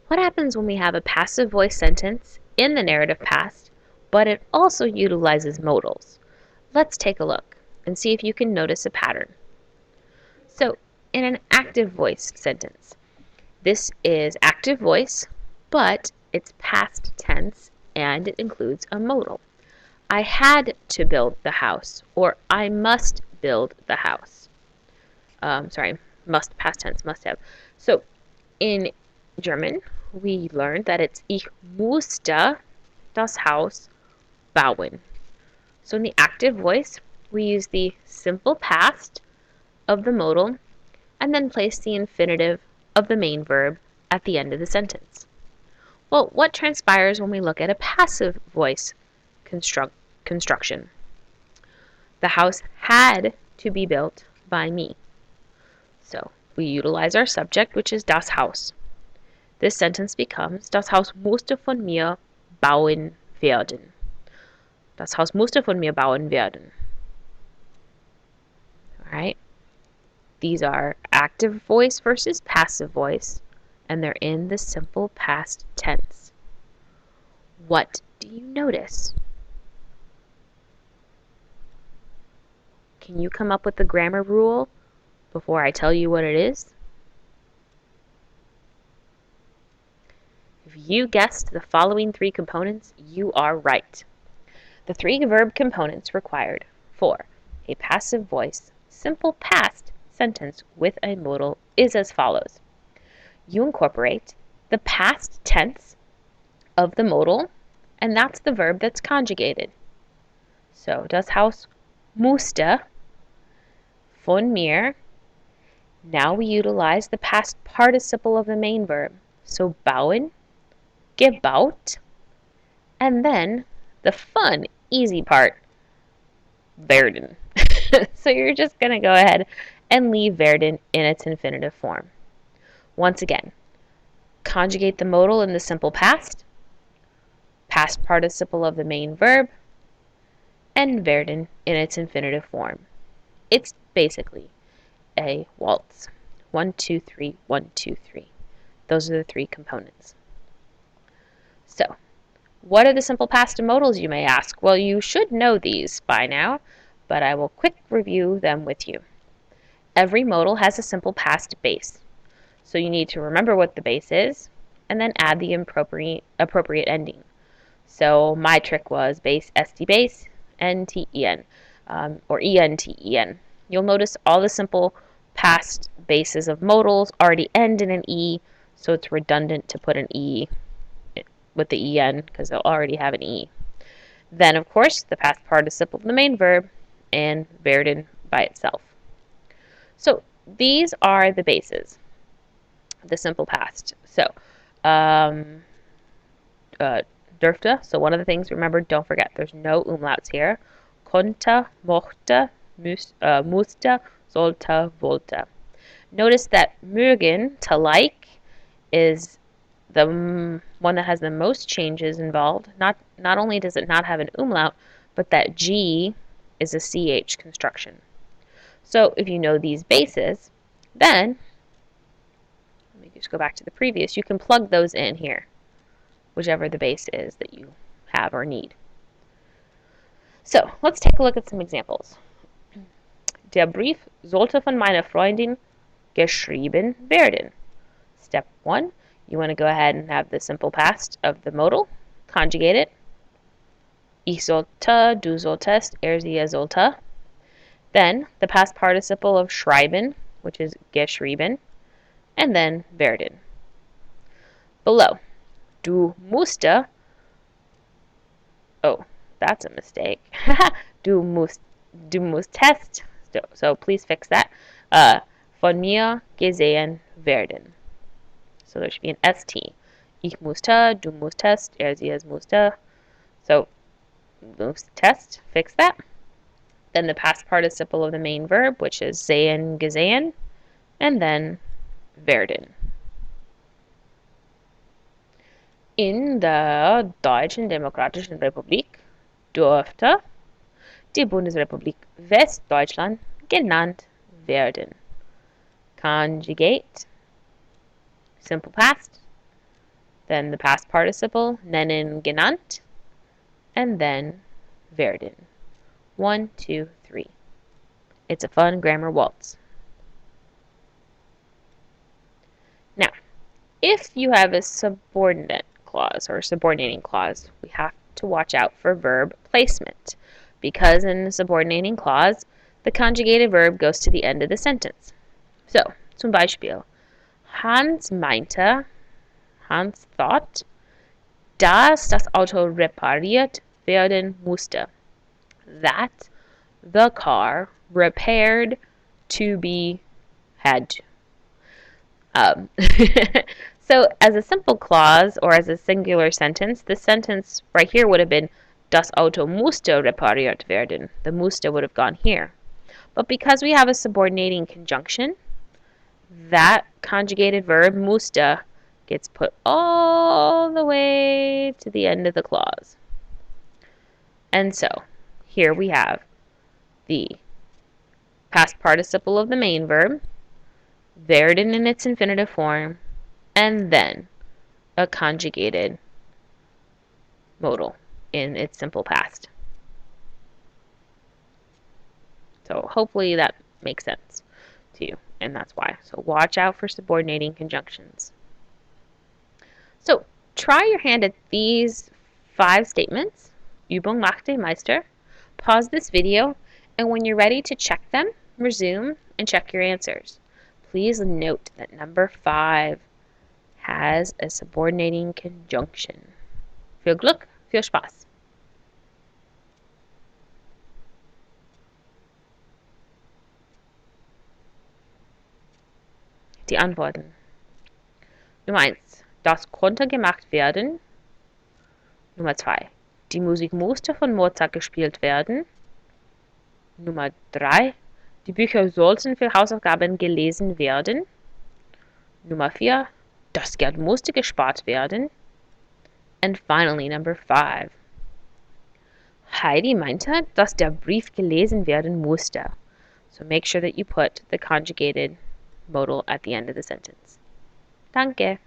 What happens when we have a passive voice sentence in the narrative past, but it also utilizes modals? Let's take a look and see if you can notice a pattern. So, in an active voice sentence, this is active voice, but it's past tense and it includes a modal. I had to build the house, or I must build the house. Must, past tense, must have. So in German, we learned that it's Ich musste das Haus bauen. So in the active voice, we use the simple past of the modal and then place the infinitive of the main verb at the end of the sentence. Well, what transpires when we look at a passive voice construction? The house had to be built by me. So we utilize our subject, which is das Haus. This sentence becomes, das Haus musste von mir bauen werden. Das Haus musste von mir bauen werden. All right. These are active voice versus passive voice, and they're in the simple past tense. What do you notice? Can you come up with the grammar rule before I tell you what it is? If you guessed the following three components, you are right. The three verb components required for a passive voice, simple past sentence with a modal is as follows. You incorporate the past tense of the modal, and that's the verb that's conjugated. So, das Haus musste von mir. Now we utilize the past participle of the main verb. So, bauen, gebaut, and then the fun, easy part, werden. So you're just going to go ahead and leave werden in its infinitive form. Once again, conjugate the modal in the simple past participle of the main verb, and werden in its infinitive form. It's basically a waltz. 1, 2, 3, 1, 2, 3. Those are the three components. So, what are the simple past and modals, you may ask? Well, you should know these by now, but I will quick review them with you. Every modal has a simple past base. So you need to remember what the base is and then add the appropriate ending. So my trick was base, st base, nten, or enten. You'll notice all the simple past bases of modals already end in an e, so it's redundant to put an e with the en because they'll already have an e. Then, of course, the past participle of the main verb and werden by itself. So these are the bases, the simple past. So dürfte, so one of the things, remember, don't forget, there's no umlauts here. Konnte, mochte, musste, sollte, wollte. Notice that mögen, to like, is the one that has the most changes involved. Not only does it not have an umlaut, but that G is a CH construction. So if you know these bases, then, let me just go back to the previous, you can plug those in here, whichever the base is that you have or need. So let's take a look at some examples. Der Brief sollte von meiner Freundin geschrieben werden. Step 1, you want to go ahead and have the simple past of the modal, conjugate it. Ich sollte, du solltest, sie sollte. Then the past participle of schreiben, which is geschrieben, and then werden. Below, du musste, oh, that's a mistake. du musstest, so please fix that. Von mir gesehen werden. So there should be an ST. Ich musste, du musstest, sie musste. So, musstest, fix that. Then the past participle of the main verb, which is sehen, gesehen, and then werden. In der Deutschen Demokratischen Republik durfte die Bundesrepublik Westdeutschland genannt werden. Conjugate, simple past, then the past participle, nennen, genannt, and then werden. 1, 2, 3. It's a fun grammar waltz. Now, if you have a subordinate clause or subordinating clause, we have to watch out for verb placement, because in the subordinating clause, the conjugated verb goes to the end of the sentence. So, zum Beispiel, Hans meinte, Hans thought, dass das Auto repariert werden musste. That the car repaired to be had to. So as a simple clause or as a singular sentence, the sentence right here would have been Das Auto musste repariert werden. The musste would have gone here. But because we have a subordinating conjunction, that conjugated verb musste gets put all the way to the end of the clause. And so here we have the past participle of the main verb, werden in its infinitive form, and then a conjugated modal in its simple past. So hopefully that makes sense to you, and that's why. So watch out for subordinating conjunctions. So try your hand at these 5 statements. Übung macht den Meister. Pause this video, and when you're ready to check them, resume and check your answers. Please note that number 5 has a subordinating conjunction. Viel Glück, viel Spaß. Die Antworten. Nummer 1. Das konnte gemacht werden. Nummer 2. Die Musik musste von Mozart gespielt werden. Nummer 3. Die Bücher sollten für Hausaufgaben gelesen werden. Nummer 4. Das Geld musste gespart werden. And finally, number 5. Heidi meinte, dass der Brief gelesen werden musste. So make sure that you put the conjugated modal at the end of the sentence. Danke.